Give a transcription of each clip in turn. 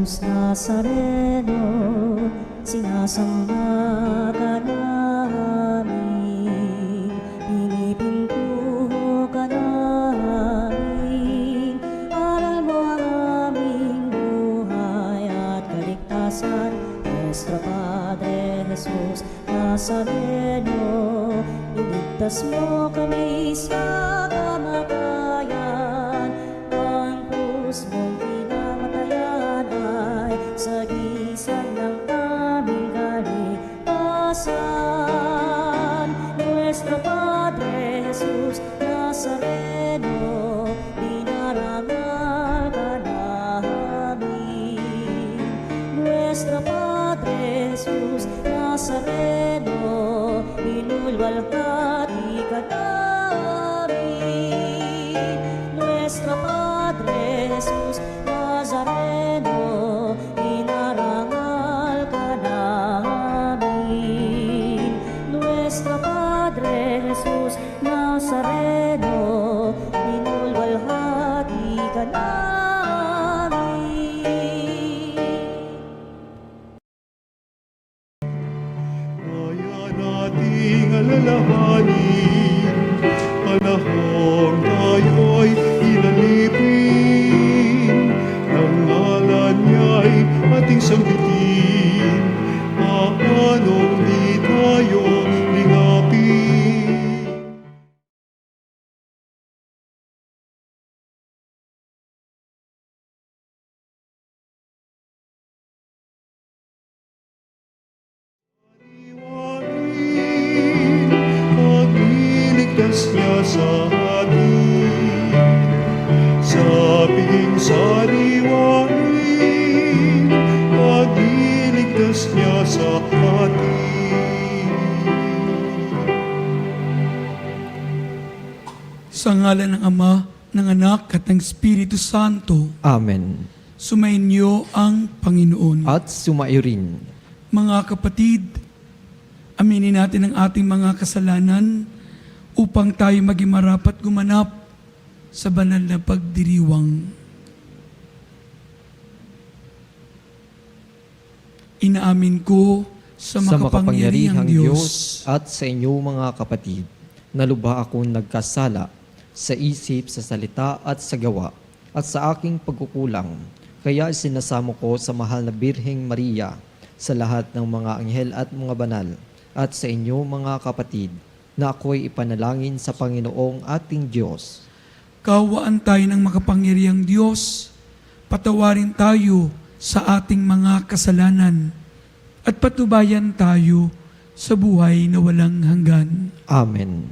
Jesus Nazareno, sinasamba ka namin, pinipintuho ka namin. Aral mo ang aming buhay at kaligtasan, Nuestro Padre Jesus Nazareno, iligtas mo kami sa kamatayan. Ang krus mong pinamatayan ay sagisag ng aming kaligtasan. Nuestro Padre Jesus Nazareno, dinarangal ka namin. Nuestro Padre Jesus Nazareno, inulwalhati ka namin. Nuestro Padre Jesus Nazareno, inarangal ka namin. Nuestro Padre Jesus Nazareno, inulwalhati ka namin. Kaya nating alalahanin, panahong tayo'y ilalipin, ng ngalan niya'y ating sambitin, paanong di tayo lingapin. Pagliligtas niya sa atin, sa piging sariwain, pagliligtas niya sa atin. Sa ngalan ng Ama, ng Anak at ng Espiritu Santo, Amen. sumainyo ang Panginoon. At sumayo rin. Mga kapatid, aminin natin ang ating mga kasalanan upang tayo maging marapat gumanap sa banal na pagdiriwang. Inaamin ko sa makapangyarihang Diyos at sa inyo mga kapatid, na lubha akong nagkasala sa isip, sa salita at sa gawa, at sa aking pagkukulang. Kaya sinasamo ko sa mahal na Birheng Maria, sa lahat ng mga anghel at mga banal, at sa inyo mga kapatid, na ako'y ipanalangin sa Panginoong ating Diyos. Kaawaan tayo ng makapangyarihang Diyos, patawarin tayo sa ating mga kasalanan, at patubayan tayo sa buhay na walang hanggan. Amen.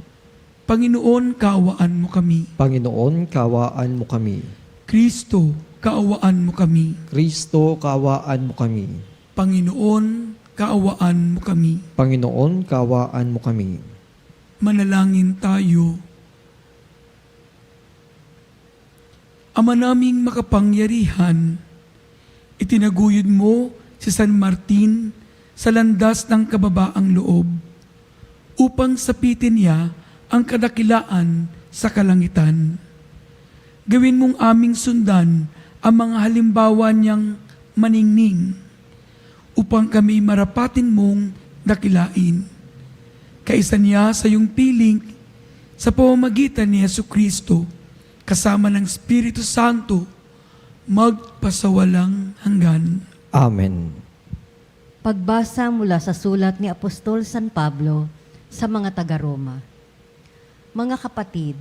Panginoon, kaawaan mo kami. Panginoon, kaawaan mo kami. Kristo, kaawaan mo kami. Kristo, kaawaan mo kami. Panginoon, kaawaan mo kami. Panginoon, kaawaan mo kami. Manalangin tayo. Ama naming makapangyarihan, itinaguyod mo si San Martin sa landas ng kababaang loob upang sapitin niya ang kadakilaan sa kalangitan. Gawin mong aming sundan ang mga halimbawa niyang maningning upang kami marapatin mong dakilain. Kaisa niya sa iyong piling sa pamamagitan ni Jesucristo kasama ng Espiritu Santo magpasawalang hanggan. Amen. Pagbasa mula sa sulat ni Apostol San Pablo sa mga taga-Roma. Mga kapatid,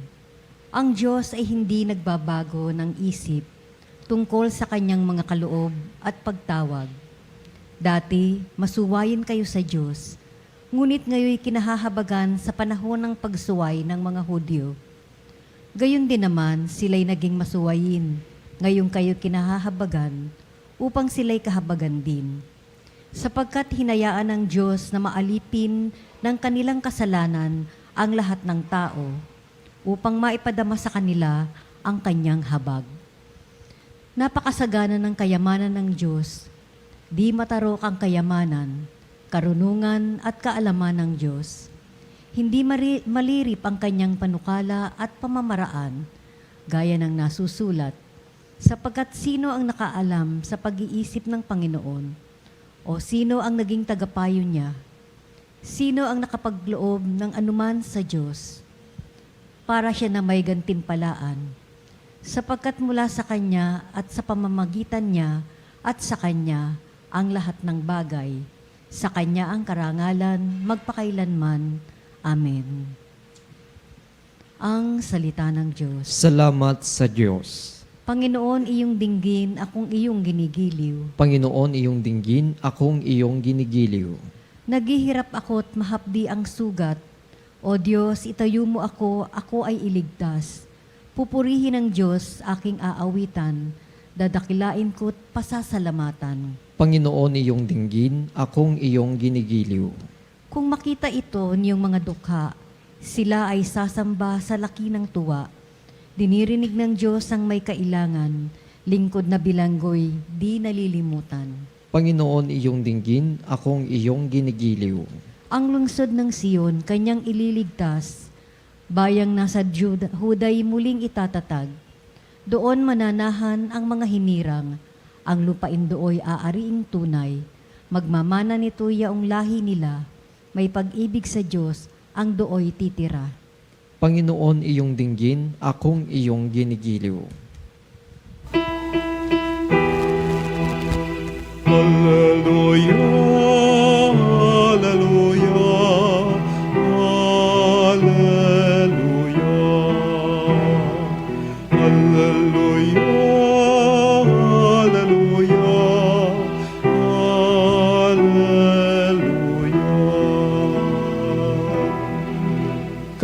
ang Diyos ay hindi nagbabago ng isip tungkol sa kanyang mga kaloob at pagtawag. Dati, masuwayin kayo sa Diyos, ngunit ngayoy kinahahabagan sa panahon ng pagsuway ng mga Hudyo. Gayon din naman, sila'y naging masuwayin, ngayong kayo kinahahabagan, upang sila'y kahabagan din. Sapagkat hinayaan ng Diyos na maalipin ng kanilang kasalanan ang lahat ng tao, upang maipadama sa kanila ang kanyang habag. Napakasagana ng kayamanan ng Diyos, di matarok ang kayamanan, karunungan at kaalaman ng Diyos. Hindi malirip ang kanyang panukala at pamamaraan, gaya ng nasusulat. Sapagkat sino ang nakaalam sa pag-iisip ng Panginoon? O sino ang naging tagapayo niya? Sino ang nakapagloob ng anuman sa Diyos para siya na may gantimpalaan? Sapagkat mula sa Kanya at sa pamamagitan niya at sa Kanya ang lahat ng bagay. Sa Kanya ang karangalan magpakailanman. Amen. Ang salita ng Diyos. Salamat sa Diyos. Panginoon, iyong dinggin, akong iyong ginigiliw. Panginoon, iyong dinggin, akong iyong ginigiliw. Naghihirap ako't mahapdi ang sugat. O Diyos, itayo mo ako ay iligtas. Pupurihin ng Diyos aking aawitan, dadakilain ko't pasasalamatan. Panginoon, iyong dinggin, akong iyong ginigiliw. Kung makita ito niyong mga dukha, sila ay sasamba sa laki ng tuwa. Dinirinig ng Diyos ang may kailangan, lingkod na bilanggoy, di nalilimutan. Panginoon, iyong dinggin, akong iyong ginigiliw. Ang lungsod ng Siyon, kanyang ililigtas, bayang nasa Huday muling itatatag. Doon mananahan ang mga hinirang, ang lupain dooy aariing tunay. Magmamana nito yaong lahi nila, may pag-ibig sa Diyos, ang dooy titira. Panginoon, iyong dinggin, akong iyong ginigiliw. Hallelujah, hallelujah, hallelujah. Hallelujah, hallelujah, hallelujah.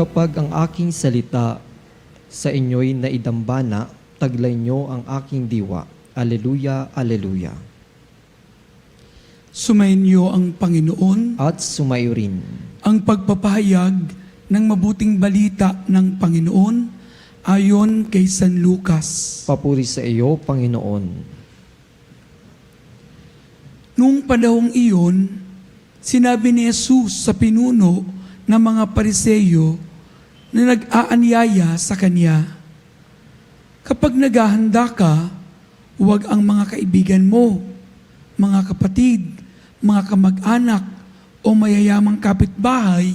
Kapag ang aking salita sa inyo'y naidambana, taglay niyo ang aking diwa. Aleluya, aleluya. Sumayin niyo ang Panginoon, At sumayo rin. ang pagpapahayag ng mabuting balita ng Panginoon ayon kay San Lucas. Papuri sa iyo, Panginoon. Noong panahong iyon, sinabi ni Jesus sa pinuno ng mga Pariseyo na nag-aanyaya sa Kanya, "Kapag naghahanda ka, huwag ang mga kaibigan mo, mga kapatid, mga kamag-anak o mayayamang kapitbahay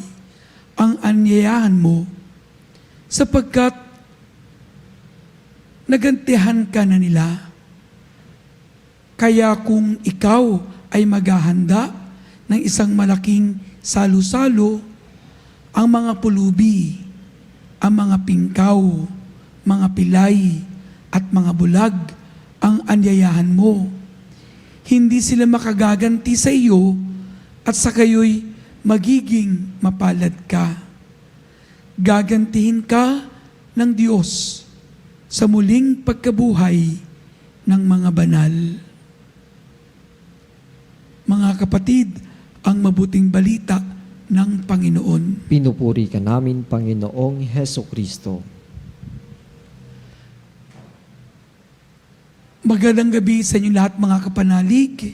ang anyayahan mo, sapagkat nagantihan ka na nila. Kaya kung ikaw ay maghahanda ng isang malaking salo-salo, ang mga pulubi, ang mga pingkaw, mga pilay at mga bulag ang anyayahan mo. Hindi sila makagaganti sa iyo at sa kayo'y magiging mapalad ka. Gagantihin ka ng Diyos sa muling pagkabuhay ng mga banal." Mga kapatid, ang mabuting balita ng Panginoon. Pinupuri ka namin, Panginoong Hesukristo. Magandang gabi sa inyo lahat, mga kapanalig.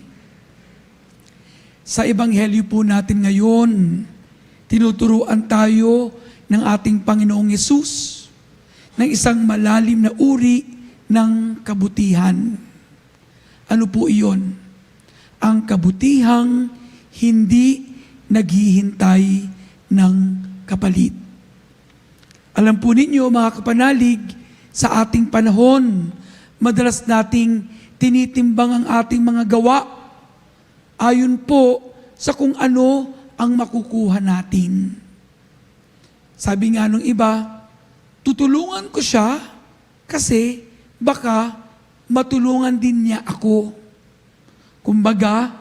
Sa Ebanghelyo po natin ngayon, tinuturuan tayo ng ating Panginoong Yesus ng isang malalim na uri ng kabutihan. Ano po iyon? Ang kabutihang hindi naghihintay ng kapalit. Alam po ninyo, mga kapanalig, sa ating panahon, madalas nating tinitimbang ang ating mga gawa ayon po sa kung ano ang makukuha natin. Sabi nga nung iba, tutulungan ko siya kasi baka matulungan din niya ako. Kumbaga,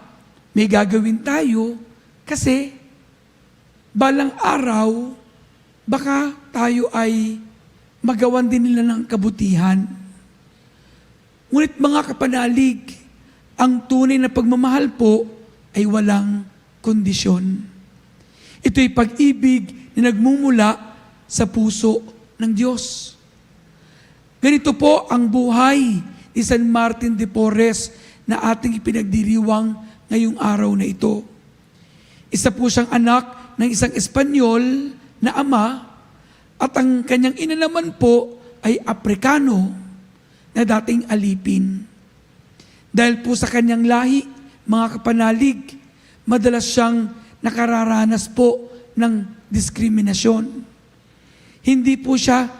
may gagawin tayo kasi balang araw, baka tayo ay magawan din nila ng kabutihan. Ngunit mga kapanalig, ang tunay na pagmamahal po ay walang kondisyon. Ito'y pag-ibig na nagmumula sa puso ng Diyos. Ganito po ang buhay ni San Martin de Porres na ating ipinagdiriwang ngayong araw na ito. Isa po siyang anak ng isang Espanyol na ama at ang kanyang ina naman po ay Aprikano. na dating alipin. Dahil po sa kanyang lahi, mga kapanalig, madalas siyang nakararanas po ng diskriminasyon. Hindi po siya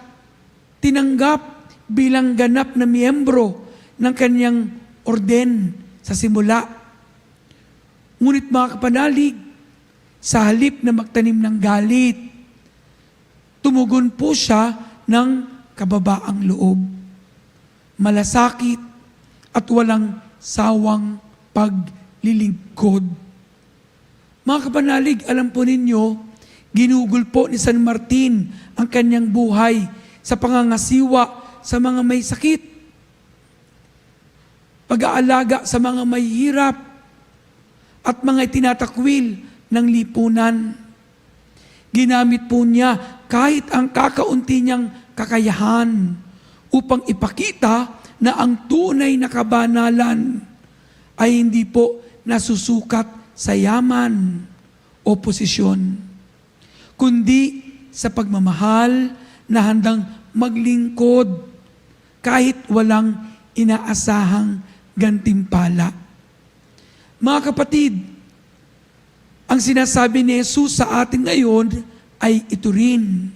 tinanggap bilang ganap na miyembro ng kanyang orden sa simula. Ngunit mga kapanalig, sa halip na magtanim ng galit, tumugon po siya ng kababaang loob. Malasakit at walang sawang paglilingkod. Mga kapanalig, alam po ninyo, ginugol po ni San Martin ang kanyang buhay sa pangangasiwa sa mga may sakit, pag-aalaga sa mga may hirap, at mga itinatakwil ng lipunan. Ginamit po niya kahit ang kakaunti niyang kakayahan upang ipakita na ang tunay na kabanalan ay hindi po nasusukat sa yaman o posisyon, kundi sa pagmamahal na handang maglingkod kahit walang inaasahang gantimpala. Mga kapatid, ang sinasabi ni Jesus sa atin ngayon ay ito rin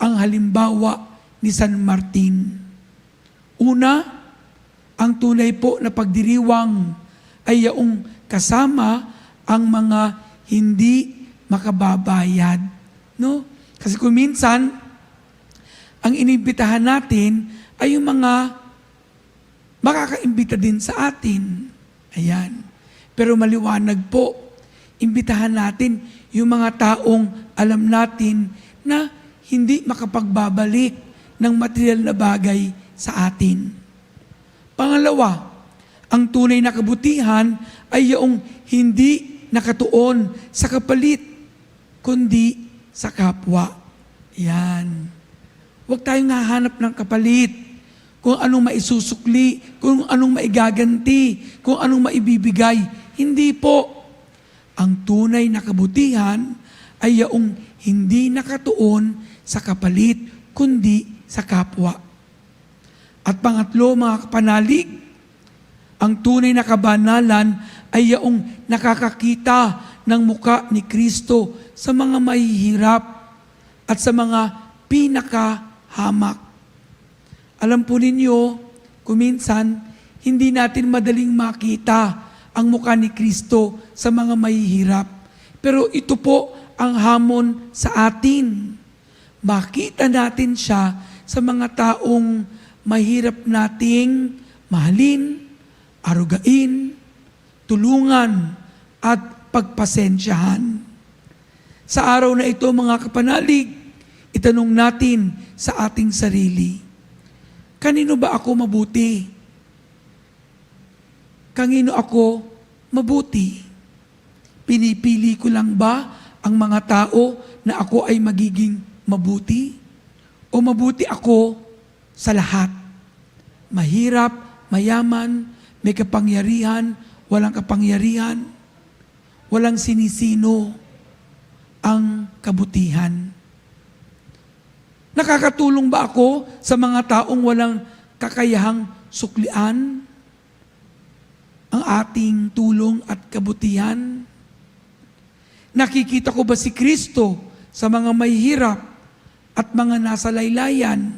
ang halimbawa ni San Martin. Una, ang tunay po na pagdiriwang ay yaong kasama ang mga hindi makababayad. No? Kasi kung minsan, ang inibitahan natin ay yung mga makakaimbita din sa atin. Ayan. Pero maliwanag po, imbitahan natin yung mga taong alam natin na hindi makapagbabalik ng material na bagay sa atin. Pangalawa, ang tunay na kabutihan ay yung hindi nakatuon sa kapalit, kundi sa kapwa. Yan. Huwag tayong hahanap ng kapalit, kung anong maisusukli, kung anong maigaganti, kung anong maibibigay. Hindi po. Ang tunay na kabutihan ay yaong hindi nakatuon sa kapalit, kundi sa kapwa. At pangatlo, mga kapanalig, ang tunay na kabanalan ay yaong nakakakita ng muka ni Kristo sa mga mahihirap at sa mga pinakahamak. Alam po ninyo, kuminsan, hindi natin madaling makita ang mukha ni Kristo sa mga mahihirap. Pero ito po ang hamon sa atin. Makita natin siya sa mga taong mahirap nating mahalin, arugain, tulungan, at pagpasensyahan. Sa araw na ito, mga kapanalig, itanong natin sa ating sarili, kanino ba ako mabuti? Kanino ako mabuti? Pinipili ko lang ba ang mga tao na ako ay magiging mabuti? O mabuti ako sa lahat? Mahirap, mayaman, may kapangyarihan, walang kapangyarihan, walang sinisino ang kabutihan. Nakakatulong ba ako sa mga taong walang kakayahang suklian ang ating tulong at kabutihan? Nakikita ko ba si Kristo sa mga mahihirap at mga nasa laylayan?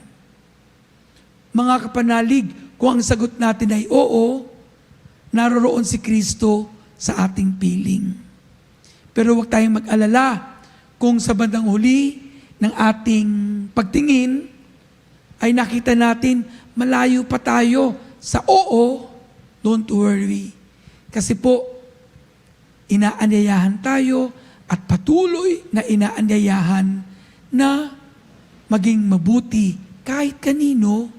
Mga kapanalig, kung ang sagot natin ay oo, naroroon si Kristo sa ating piling. Pero huwag tayong mag-alala kung sa bandang huli ng ating pagtingin ay nakita natin malayo pa tayo sa oo, don't worry. Kasi po, inaanyayahan tayo at patuloy na inaanyayahan na maging mabuti kahit kanino,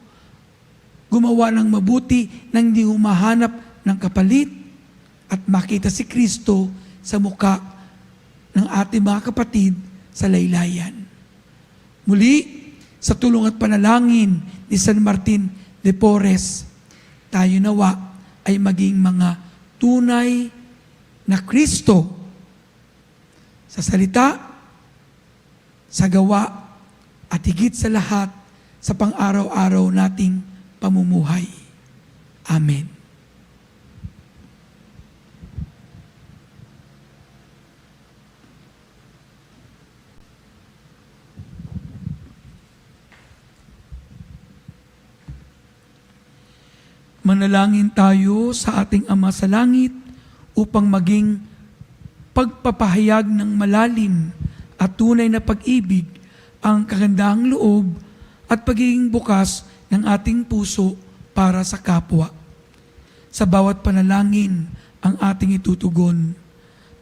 gumawa ng mabuti nang hindi humahanap ng kapalit at makita si Kristo sa muka ng ating mga kapatid sa laylayan. Muli, sa tulong at panalangin ni San Martin de Porres, tayo nawa ay maging mga tunay na Kristo sa salita, sa gawa, at higit sa lahat sa pang-araw-araw nating pamumuhay. Amen. Manalangin tayo sa ating Ama sa Langit upang maging pagpapahayag ng malalim at tunay na pag-ibig ang kagandahang loob at pagiging bukas ng ating puso para sa kapwa. Sa bawat panalangin ang ating itutugon.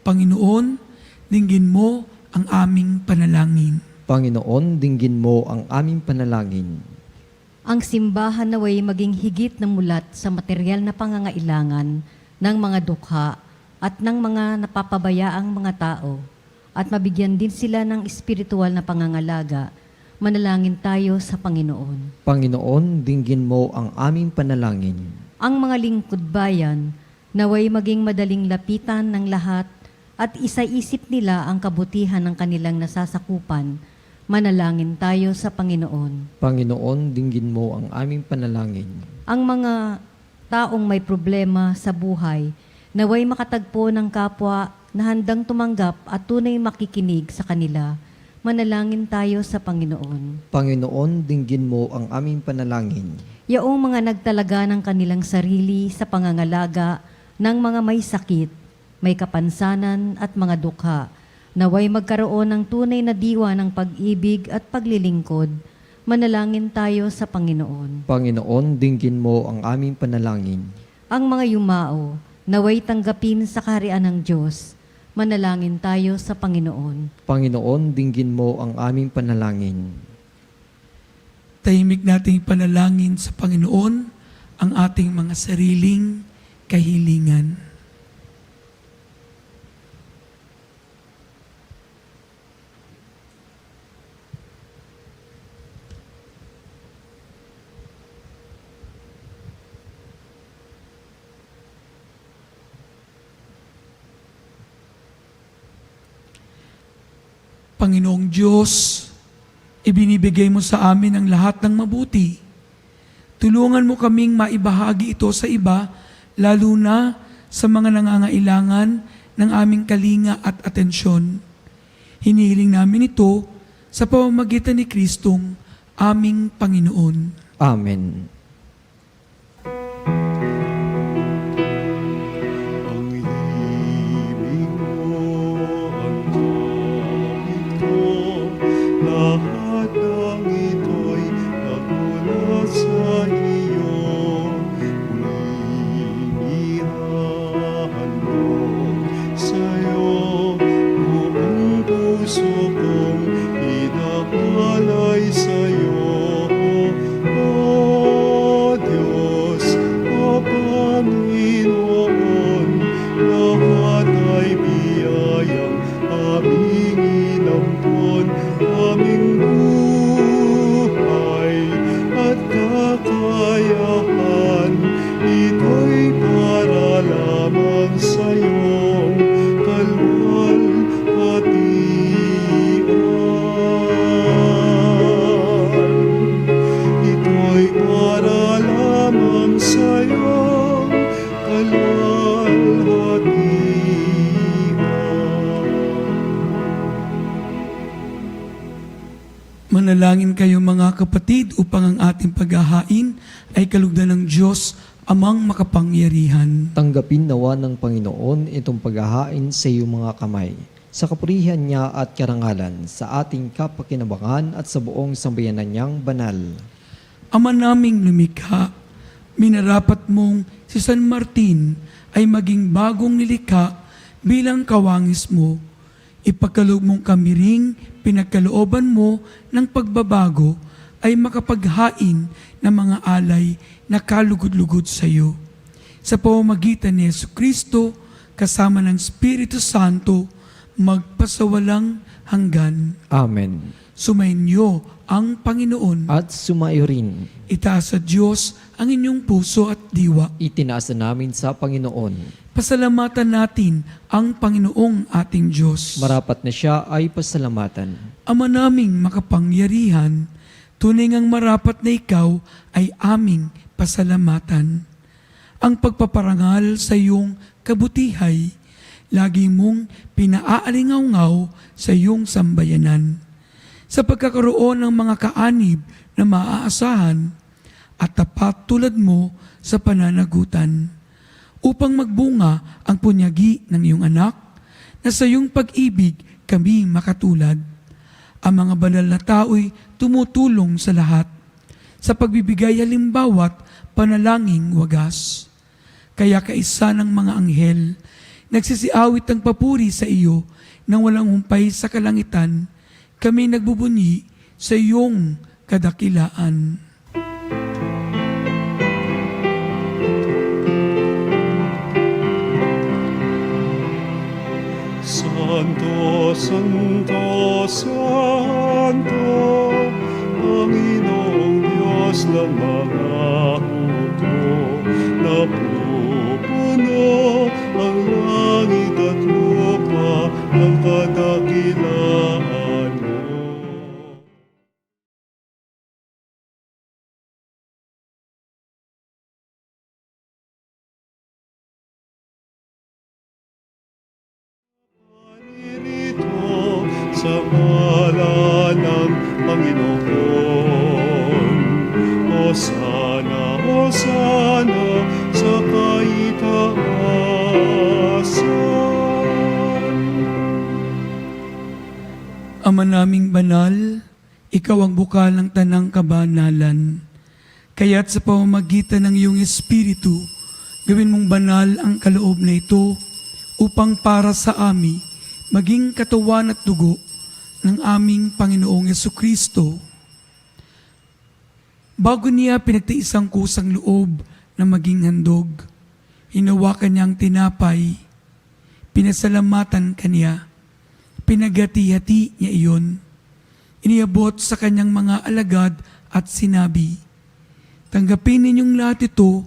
Panginoon, dinggin mo ang aming panalangin. Panginoon, dinggin mo ang aming panalangin. Ang simbahan naway maging higit na mulat sa material na pangangailangan ng mga dukha at ng mga napapabayaang mga tao at mabigyan din sila ng espiritual na pangangalaga. Manalangin tayo sa Panginoon. Panginoon, dinggin mo ang aming panalangin. Ang mga lingkod bayan naway maging madaling lapitan ng lahat at isaisip nila ang kabutihan ng kanilang nasasakupan. Manalangin tayo sa Panginoon. Panginoon, dinggin mo ang aming panalangin. Ang mga taong may problema sa buhay, naway makatagpo ng kapwa na handang tumanggap at tunay makikinig sa kanila. Manalangin tayo sa Panginoon. Panginoon, dinggin mo ang aming panalangin. Yaong mga nagtalaga ng kanilang sarili sa pangangalaga ng mga may sakit, may kapansanan at mga dukha, naway magkaroon ng tunay na diwa ng pag-ibig at paglilingkod. Manalangin tayo sa Panginoon. Panginoon, dinggin mo ang aming panalangin. Ang mga yumao, naway tanggapin sa kaharian ng Diyos. Manalangin tayo sa Panginoon. Panginoon, dinggin mo ang aming panalangin. Tahimik nating panalangin sa Panginoon ang ating mga sariling kahilingan. Panginoong Diyos, ibinibigay mo sa amin ang lahat ng mabuti. Tulungan mo kaming maibahagi ito sa iba, lalo na sa mga nangangailangan ng aming kalinga at atensyon. Hinihiling namin ito sa pamamagitan ni Kristong aming Panginoon. Amen. Ang ibig mo, ang kapit ko, lahat ng ito'y nagmula sa iyo. Muling ihahandog sa'yo, buong puso kong inahalay sa'yo. O Diyos, O Panginoon, lahat ay biyayang aming inampon, aming buhay at kakayahan, ito'y para lamang sa iyong kalwalhatian. Ito'y para lamang sa iyong kalwalhatian. Manalangin kayo mga kapatid upang ang ating paghahain ay kalugdan ng Diyos amang makapangyarihan. Tanggapin nawa ng Panginoon itong paghahain sa iyong mga kamay, sa kapurihan niya at karangalan, sa ating kapakinabangan at sa buong sambayanan niyang banal. Ama naming lumikha, minarapat mong si San Martin ay maging bagong nilikha bilang kawangis mo. Ipagkaloob mong kami ring pinagkalooban mo ng pagbabago ay makapaghain ng mga alay na kalugod-lugod sa iyo. Sa pamamagitan ni Jesucristo, kasama ng Espiritu Santo, magpasawalang hanggan. Amen. Sumainyo ang Panginoon. At sumayo rin, Itaas sa Diyos ang inyong puso at diwa. itinaasa namin sa Panginoon. Pasalamatan natin ang Panginoong ating Diyos. Marapat na siya ay pasalamatan. Ama naming makapangyarihan, tunay ngang marapat na ikaw ay aming pasalamatan. Ang pagpaparangal sa iyong kabutihay, lagi mong pinaalingaw-ngaw sa iyong sambayanan. Sa pagkakaroon ng mga kaanib na maaasahan at tapat tulad mo sa pananagutan, upang magbunga ang punyagi ng iyong anak, na sa iyong pag-ibig kami makatulad. Ang mga banal na tao'y tumutulong sa lahat, sa pagbibigay halimbawa't panalangin wagas. Kaya kaisa ng mga anghel, nagsisiawit ang papuri sa iyo nang walang humpay sa kalangitan, kami nagbubunyi sa iyong kadakilaan. Santo, Santo, Santo, Panginoong Diyos ng mga hukbo, napupuno ang langit at lupa ng kadakilaan mo. Paririto sa ngalan ng Panginoon. Hosana, Hosana sa kaitaasan. Ama naming banal, ikaw ang bukal ng tanang kabanalan. Kaya't sa pamamagitan ng iyong Espiritu, gawin mong banal ang kaloob na ito upang para sa amin maging katawan at dugo ng aming Panginoong Yesukristo. Bago niya pinagtiis ang kusang loob na maging handog, hinawakan niya ang tinapay, pinasalamatan kaniya, pinagati-hati niya iyon, iniabot sa kanyang mga alagad at sinabi, tanggapin ninyong lahat ito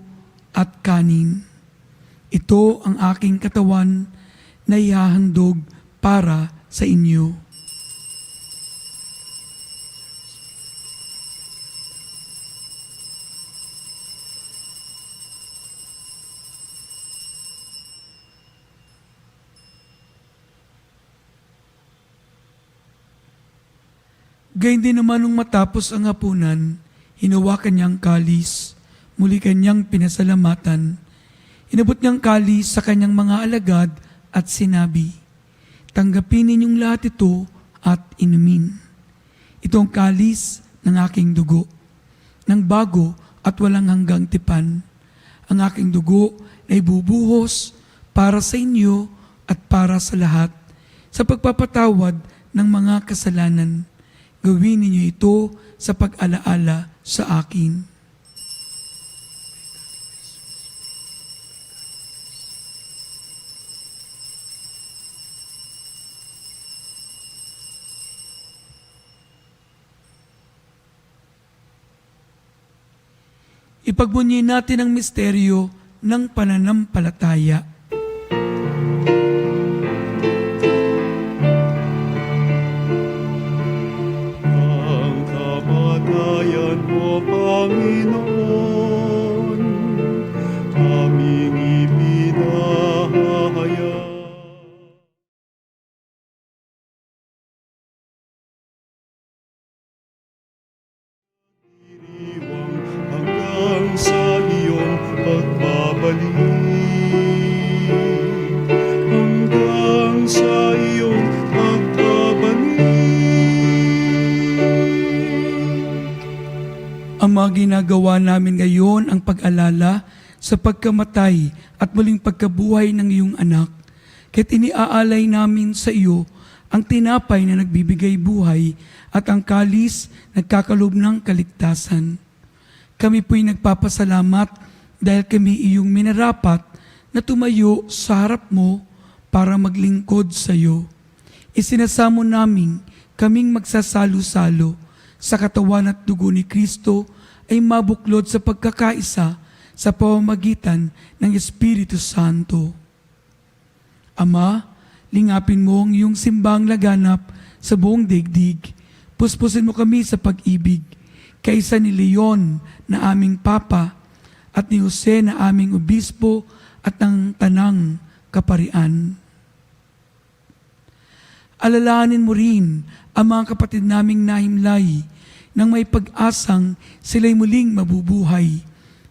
at kanin. Ito ang aking katawan na ihahandog para sa inyo. Gayun din naman nung matapos ang hapunan, hinawakan niya ang kalis, muli kanyang pinasalamatan. Inabot niyang kalis sa kanyang mga alagad at sinabi, tanggapin ninyong lahat ito at inumin. Ito ang kalis ng aking dugo, ng bago at walang hanggang tipan. Ang aking dugo na ibubuhos para sa inyo at para sa lahat, sa pagpapatawad ng mga kasalanan. Gawin ninyo ito sa pag-alaala sa akin. Ipagbunyi natin ang misteryo ng pananampalataya. Ang kamatayan mo, Panginoon, aming ipinahayag. Diriwang hanggang sa iyong pagbabalik, hanggang sa iyong pagbabalik. Ama, ginagawa namin ngayon ang pag-alala sa pagkamatay at muling pagkabuhay ng iyong anak. Kaya't iniaalay namin sa iyo ang tinapay na nagbibigay buhay at ang kalis nagkakalob ng kaligtasan. Kami po'y nagpapasalamat dahil kami iyong minarapat na tumayo sa harap mo para maglingkod sa iyo. Isinasamo namin kaming magsasalo-salo sa katawan at dugo ni Kristo ay mabuklod sa pagkakaisa sa pamamagitan ng Espiritu Santo. Ama, lingapin mo ang iyong simbang laganap sa buong daigdig. Puspusin mo kami sa pag-ibig, kaysa ni Leon na aming Papa at ni Jose na aming obispo at ng tanang kaparian. Alalahanin mo rin ang mga kapatid naming nahimlay nang may pag-asang sila'y muling mabubuhay,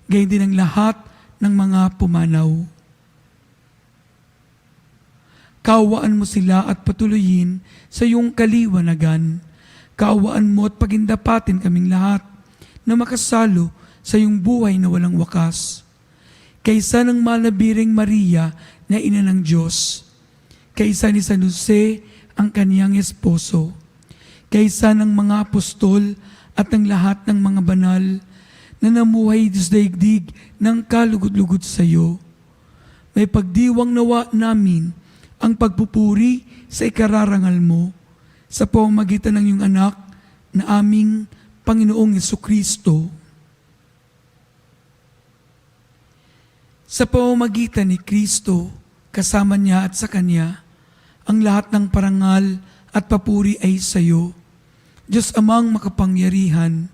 gayon din ang lahat ng mga pumanaw. Kaawaan mo sila at patuloyin sa iyong kaliwanagan. Kaawaan mo at pagindapatin kaming lahat na makasalo sa iyong buhay na walang wakas. Kaysa ng malabiring Maria na ina ng Diyos, kaysa ni San Jose ang kaniyang esposo, kaysa ng mga apostol at ng lahat ng mga banal na namuhay sa daigdig ng kalugod-lugod sa iyo. May pagdiwang nawa namin ang pagpupuri sa ikararangal mo sa pamamagitan ng iyong anak na aming Panginoong Jesucristo. Sa pamamagitan ni Kristo, kasama niya at sa Kanya, ang lahat ng parangal at papuri ay sa iyo, Diyos Amang makapangyarihan,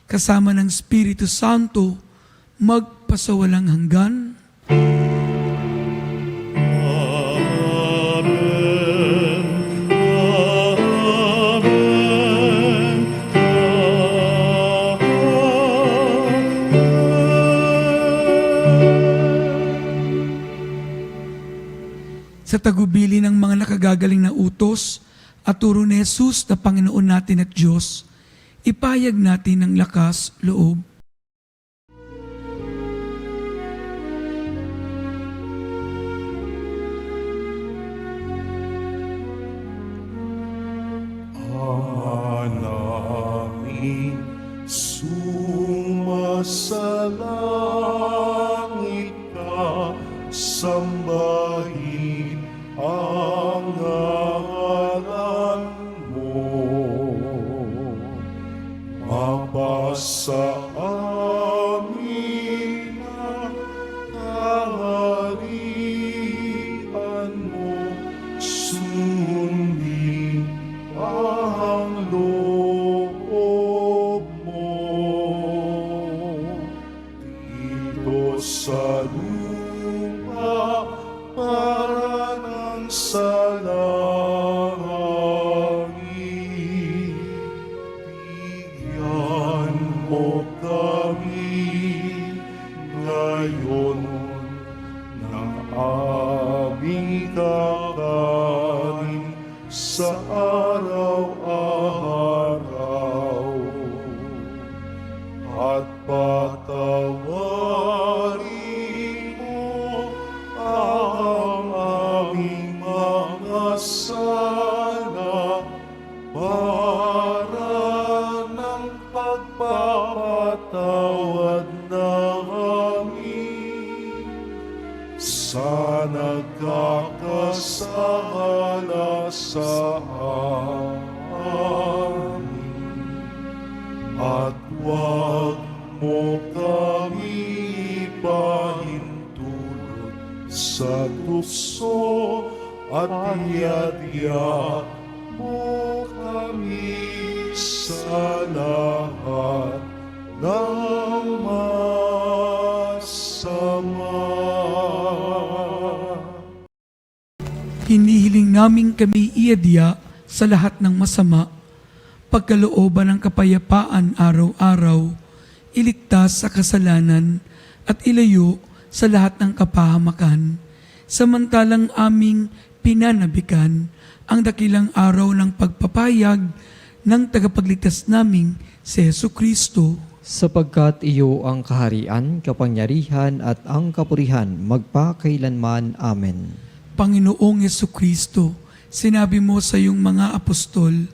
kasama ng Espiritu Santo, magpasawalang hanggan. Sa tagubili ng mga nakagagaling na utos at turo ni Jesus na Panginoon natin at Diyos, ipahayag natin ng lakas loob. Namin sumasalangit ka, sambahin ang ngalan mo. Mapasa amin ang kaharian mo, sundin ang loob mo. Dito sa lupa para ng sa langit, bigyan mo kami ngayon ng aming kakanin sa araw-araw, at patawarin mo ang aming mga sala para ng pagpapatawad namin sa nagkakasala sa amin. At huwag mo kami ipahintulot sa tukso, at iadya mo kami sa lahat ng masama. Hinihiling namin kami iadya sa lahat ng masama, pagkalooban ng kapayapaan araw-araw, iligtas sa kasalanan at ilayo sa lahat ng kapahamakan, samantalang aming pinanabikan ang dakilang araw ng pagpapayag ng tagapagligtas naming si Jesucristo. Sapagkat iyo ang kaharian, kapangyarihan at ang kapurihan magpakailanman. Amen. Panginoong Jesucristo, sinabi mo sa iyong mga apostol,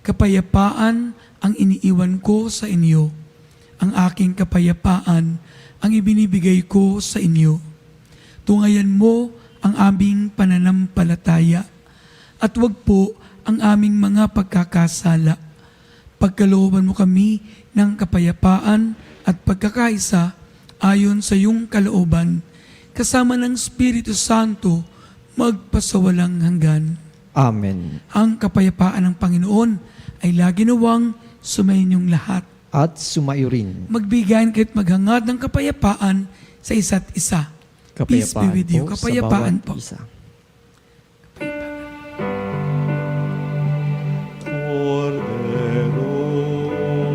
kapayapaan ang iniiwan ko sa inyo. Ang aking kapayapaan ang ibinibigay ko sa inyo. Tungayan mo ang aming pananampalataya at wag po ang aming mga pagkakasala. Pagkalooban mo kami ng kapayapaan at pagkakaisa ayon sa iyong kalooban, kasama ng Espiritu Santo, magpasawalang hanggan. Amen. Ang kapayapaan ng Panginoon ay lagi nawang sumainyong lahat. at sumayo rin. Magbigayan kayo't maghangad ng kapayapaan sa isa't isa. Peace be with you. po Kapayapaan sa po. bawat isa.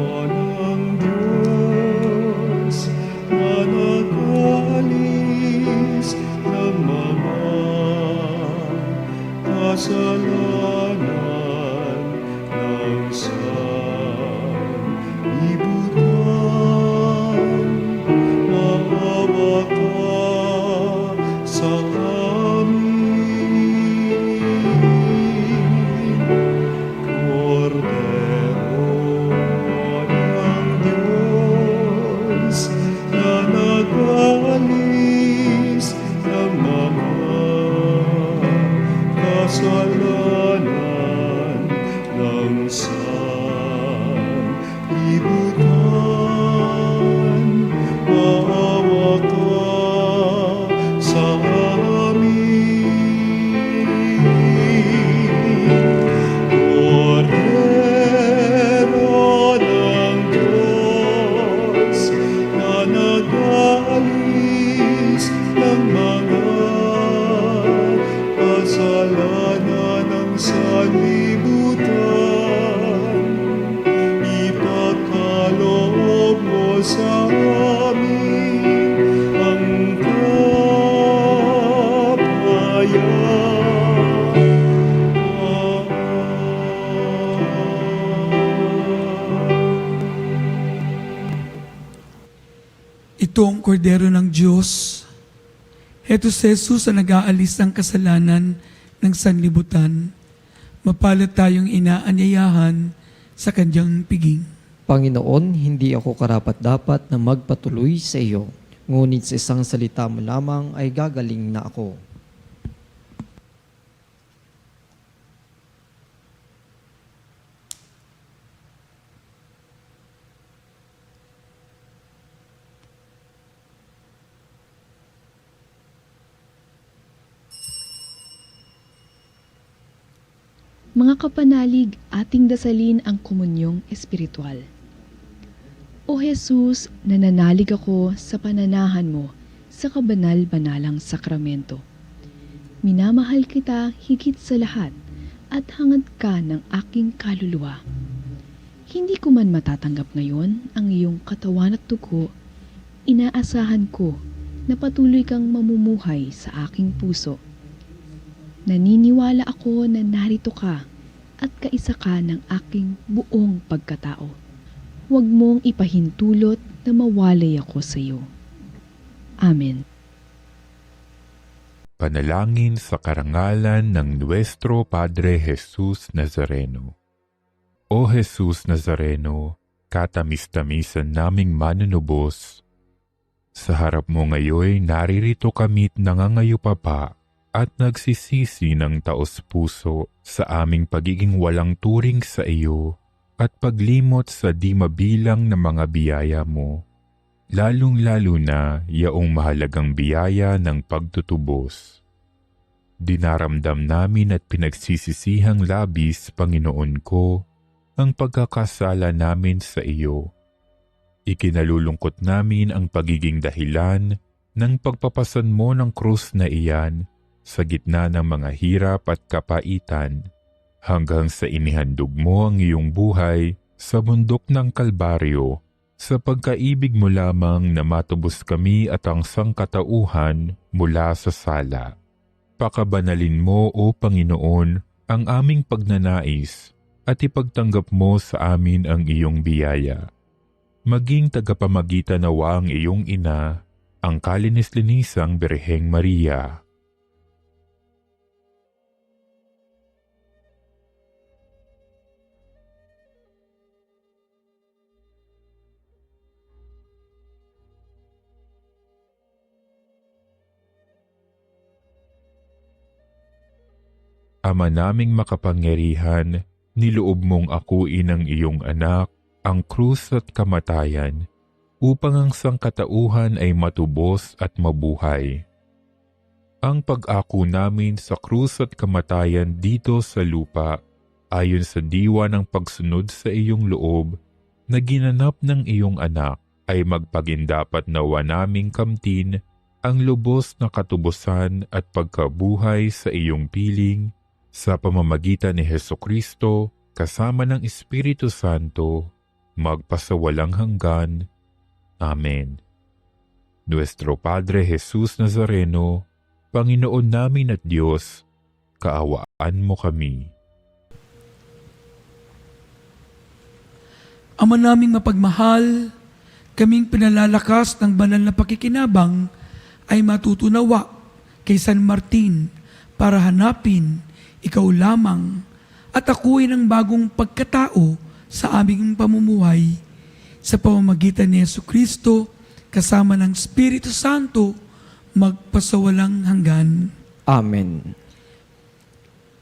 Cordero ng Diyos, na nag-alis ng mga kasalanan ng sanlibutan, maawa ka sa amin. Cordero ng Diyos, na nag-alis ng mga kasalanan ng sanlibutan, maawa ka sa amin. Cordero ng Diyos, na nag-alis ng mga kasalanan ng sanlibutan, ipagkaloob mo sa amin ang kapayapaan. Ito ang kordero ng Diyos. Heto si Jesus ang nag-aalis ng kasalanan ng sanlibutan. Mapalad tayong inaanyayahan sa kanyang piging. Panginoon, hindi ako karapat-dapat na magpatuloy sa iyo, ngunit sa isang salita mo lamang ay gagaling na ako. Mga kapanalig, ating dasalin ang komunyong espiritual. O Jesus, nananalig ako sa pananahan mo sa kabanal-banalang sakramento. Minamahal kita higit sa lahat at hangad ka ng aking kaluluwa. Hindi ko man matatanggap ngayon ang iyong katawan at dugo, inaasahan ko na patuloy kang mamumuhay sa aking puso. Naniniwala ako na narito ka at kaisa ka ng aking buong pagkatao. Huwag mong ipahintulot na mawalay ako sa iyo. Amen. Panalangin sa karangalan ng Nuestro Padre Jesus Nazareno. O Jesus Nazareno, katamis-tamisan naming manunubos, sa harap mo ngayoy naririto kami't nangangayupapa at nagsisisi ng taos-puso sa aming pagiging walang turing sa iyo at paglimot sa di mabilang na mga biyaya mo, lalong-lalo na yaong mahalagang biyaya ng pagtutubos. Dinaramdam namin at pinagsisisihang labis, Panginoon ko, ang pagkakasala namin sa iyo. Ikinalulungkot namin ang pagiging dahilan ng pagpapasan mo ng krus na iyan sa gitna ng mga hirap at kapaitan, hanggang sa inihandog mo ang iyong buhay sa bundok ng Kalbaryo, sa pagkaibig mo lamang na matubos kami at ang sangkatauhan mula sa sala. Pakabanalin mo, O Panginoon, ang aming pagnanais at ipagtanggap mo sa amin ang iyong biyaya. Maging tagapamagitan nawa ang iyong ina, ang kalinis-linisang Birheng Maria. Ama naming makapangyarihan, niloob mong akuin ang iyong anak, ang krus at kamatayan, upang ang sangkatauhan ay matubos at mabuhay. Ang pag-ako namin sa krus at kamatayan dito sa lupa, ayon sa diwa ng pagsunod sa iyong loob, na ginanap ng iyong anak ay magpagindapat nawa naming kamtin ang lubos na katubusan at pagkabuhay sa iyong piling sa pamamagitan ni Hesukristo kasama ng Espiritu Santo, magpasawalang hanggan. Amen. Nuestro Padre Jesus Nazareno, Panginoon namin at Diyos, kaawaan mo kami. Ama naming mapagmahal, kaming pinalalakas ng banal na pakikinabang ay matutunawa kay San Martin para hanapin ikaw lamang at akuin ang bagong pagkatao sa aming pamumuhay sa pamamagitan ni Jesucristo kasama ng Espiritu Santo magpasawalang hanggan. Amen.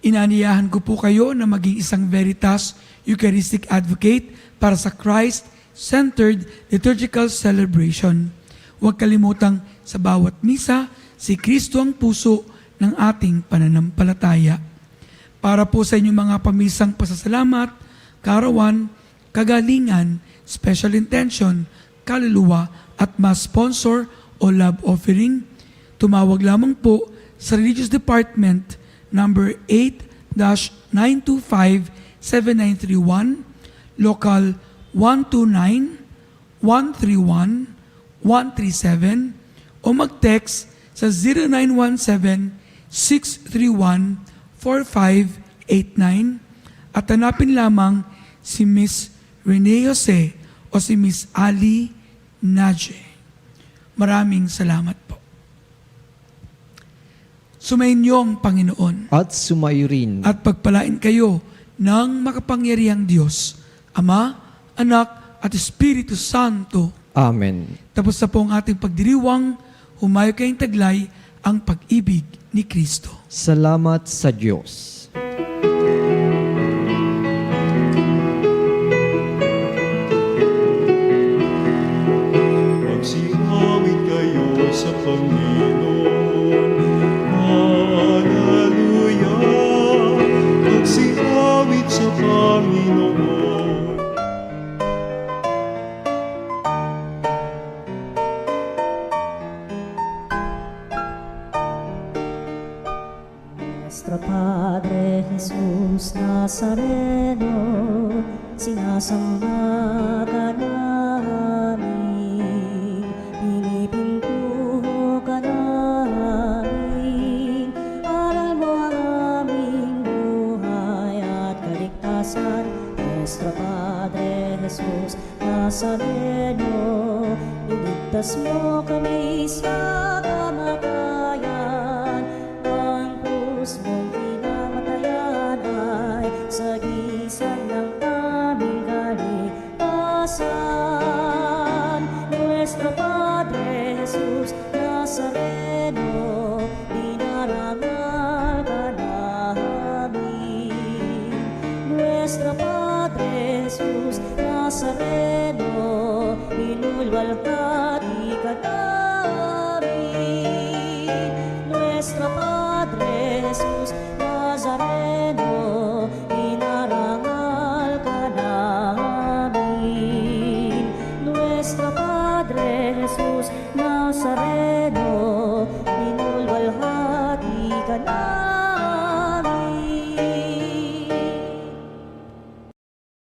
Inaniyahan ko po kayo na maging isang Veritas Eucharistic Advocate para sa Christ-centered liturgical celebration. Huwag kalimutang sa bawat misa, si Kristo ang puso ng ating pananampalataya. Para po sa inyong mga pamisang pasasalamat, kaarawan, kagalingan, special intention, kaluluwa at mass sponsor o love offering, tumawag lamang po sa Religious Department number 8-925-7931, Local 129-131-137 o mag-text sa 0917-631-4589 at hanapin lamang si Miss Rene Jose o si Miss Ali Naje. Maraming salamat po. Sumainyo ang Panginoon At sumayo rin at pagpalain kayo ng makapangyarihang Diyos, Ama, Anak, at Espiritu Santo. Amen. Tapos na po ang ating pagdiriwang, humayo kayong taglay ang pag-ibig ni Kristo. Salamat sa Diyos. Magsiawit kayo sa Panginoon. Hallelujah! Magsiawit sa Panginoon. Nuestro Padre Jesus Nazareno, sinasamba ka namin, pinipintuho ka namin, aral mo ang aming buhay at kaligtasan. Nuestro Padre Jesus Nazareno, iligtas mo kami sa kamatayan. Ang krus mong pinamatayan ay sagisag ng aming kaligtasan. Nuestro Padre Jesus Nazareno, dinarangal ka namin. Nuestro Padre Jesus Nazareno, inulwalhati ka namin.